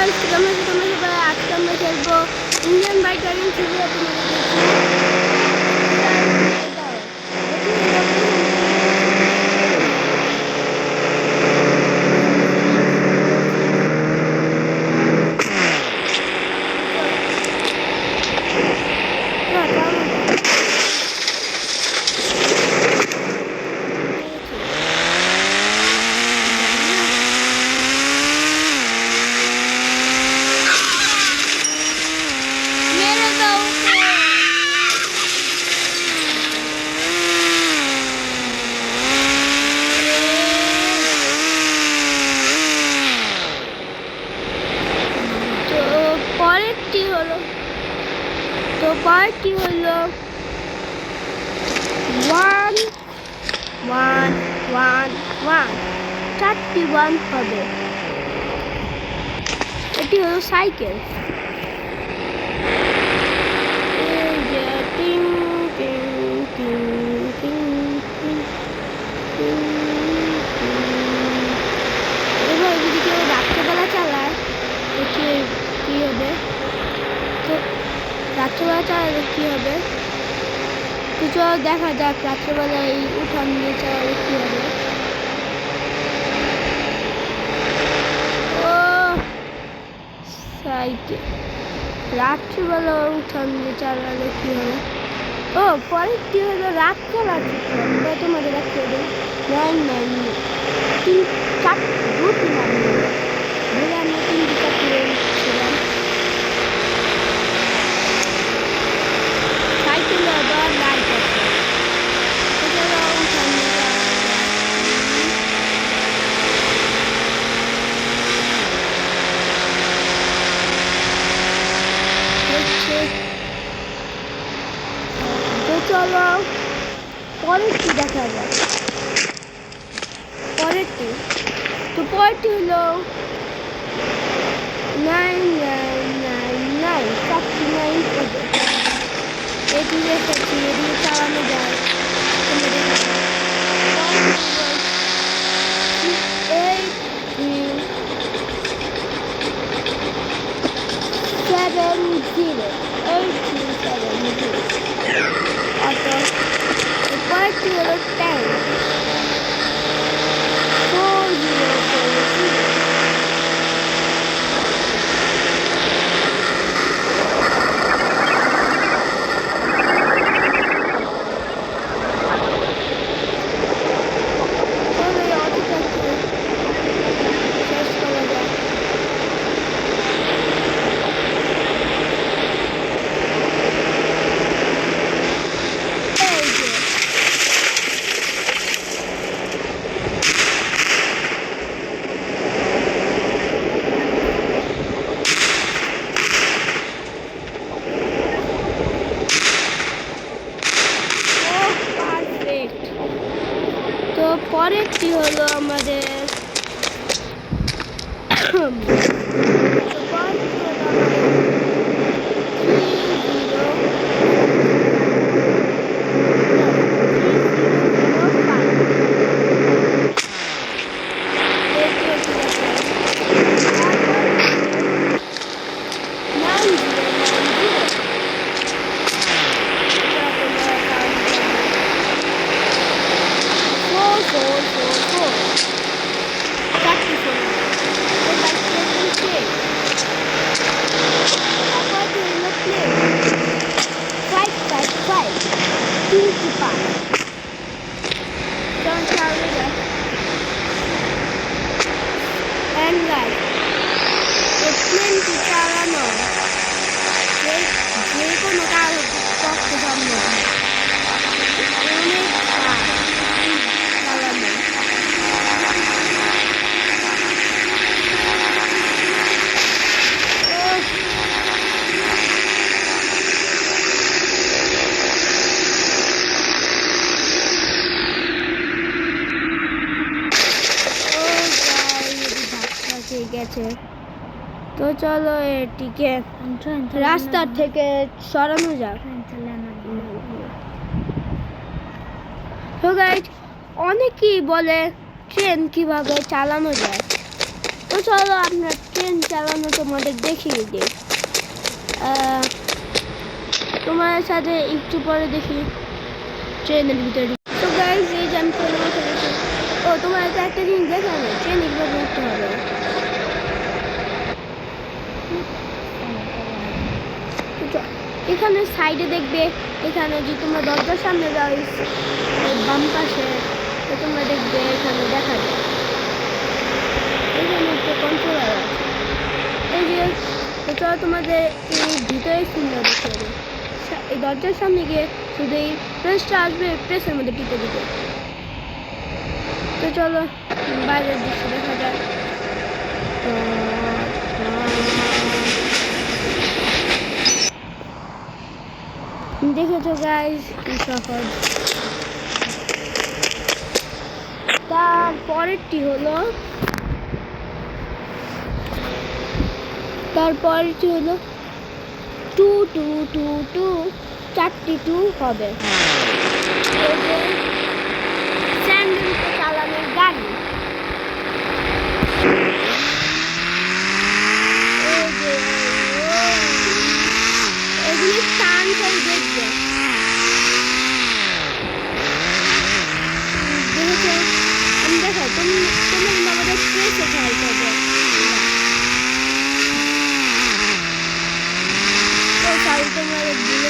Guys, তোমরা সবাই আজকে আমরা খেলবো ইন্ডিয়ান বাইক রাইডিং সিরিজ। পরেরটি হলো 1 1 1 1, 4টি 1 হবে। এটি হলো সাইকেল। এবার যদি কেউ রাত্রেবেলা চালায় কি হবে? তো রাত্রেবেলা চালালে কি হবে? কিছু দেখা যাক রাত্রেবেলা এই উঠান দিয়ে চালালে কি হবে। ও সাইকেল রাত্রেবেলা উঠান দিয়ে চালালে কি হবে? ও পরেরটি হলো রাত চালাচ্ছি। তোমাদের রাখতে হবে 9 9 3 4 2 3 বলে আমরা 3 4 ছিলাম। সাইকেলে আবার লাইট আছে। এছাড়াও সামনে তো চলো পরেরটি দেখা যাক। পরেরটি হলো 9 9 9 9, 4টি 9 হবে। এটি রেখেছি, এটি চালানো যায়। 8 3 7 0 8 3 7 0 অর্থাৎ পরেরটি হলো 10 4 0 4 0। তো পরেরটি হলো আমাদের প্লেনটি চালানো যে কোনো কারো পক্ষে সম্ভব অনেক চালানো। গেছে তো চলো এটিকে রাস্তার থেকে সরানো যাক। তো গাইস, অনেকেই বলে ট্রেন কিভাবে চালানো যায়। তো চলো আপনার ট্রেন চালানো তোমাদের দেখিয়ে দিই। তোমার সাথে একটু পরে দেখি ট্রেনের ভিতরে। তো গাইস এই যে আমি ট্রেনের মধ্যে গেছি। ও তোমার একটা জিনিস দেখানো, ট্রেনে কীভাবে উঠতে হবে। এখানে সাইডে দেখবে, এখানে যে তোমরা দরজার সামনে যাও বাম পাশে, তো তোমরা দেখবে এখানে দেখা যায় এখানে একটা কন্ট্রোলার আছে। এই যে চলো তোমাদের এই ভিতরে সুন্দর দেখতে হবে। এই দরজার সামনে গিয়ে শুধু এই প্রেসটা আসবে, প্রেসের মধ্যে টিপে দিবে। তো চলো বাইরের দৃশ্য দেখা যায়। দেখেছো গাইস কি সহজ। তারপরেরটি হলো টু টু টু টু, 4টি টু হবে। স্যান্ডেলকে চালানোর গাড়ি। এগুলি টান করে দেখবে। আমি দেখাই তোমরা কিন্তু আমাদের প্রেসে খেয়াল করবে। তোমরা ভুলে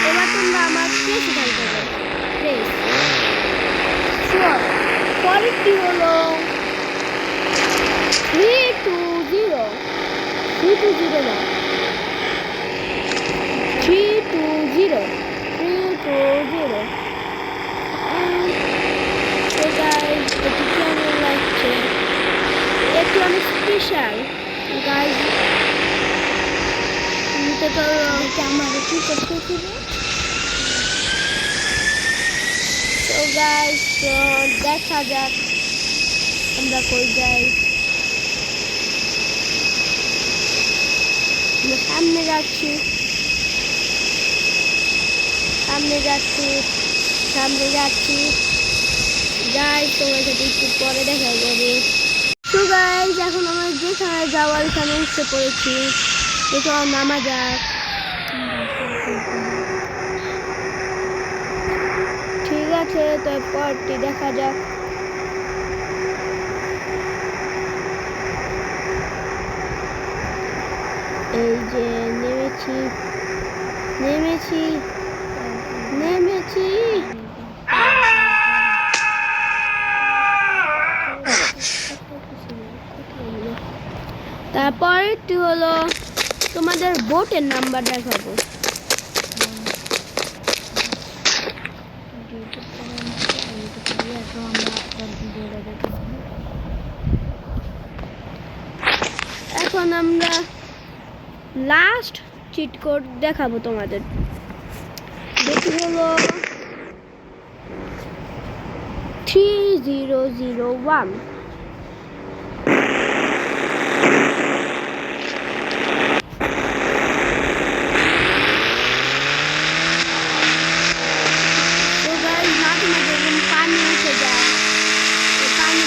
এবার তোমরা আমার প্রেসে খেয়াল করবে। প্রেস পরেরটি হলো 320 না 320 এটি কেমন লাগছে? এটি অনেক স্পেশাল গাইজ। তো আমার কি করতে তো গাইজ, তো দেখা যাক আমরা কই যাই। সামনে যাচ্ছি গাইজ, তোমার সাথে একটু পরে দেখা যাবে। তো গাইজ এখন আমার যেখানে যাওয়ার এখানে এসে পড়েছি। এটা নামা যাক। ঠিক আছে, তো পরটি দেখা যাক। এই যে নেমেছি। তারপরটি হলো তোমাদের বোটের নাম্বার দেখাবো। এখন আমরা লাস্ট চিট কোড দেখাবো তোমাদের। যেটি হলো 3001। পানি উঠে যায়, পানি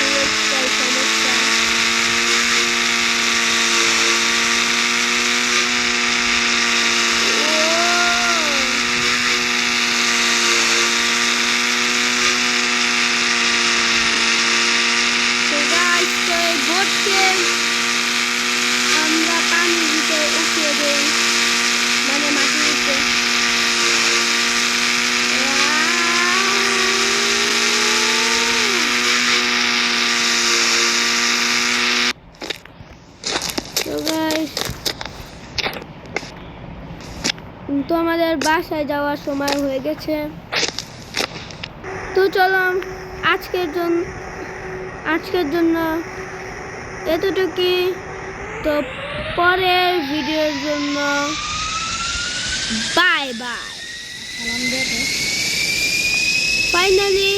সমস্যা। বোটকে আমরা পানির ভিতরে উঠিয়ে দেই, মানে মাটির ভিতরে। তো আমাদের বাসায় যাওয়ার সময় হয়ে গেছে। তো চলো আজকের জন্য এতটুকুই। তো পরের ভিডিওর জন্য বাই বাই। ফাইনালি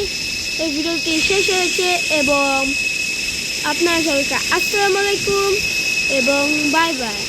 এই ভিডিওটি শেষ হয়েছে এবং আপনারা সবাইকে আসসালামু আলাইকুম এবং বাই বাই।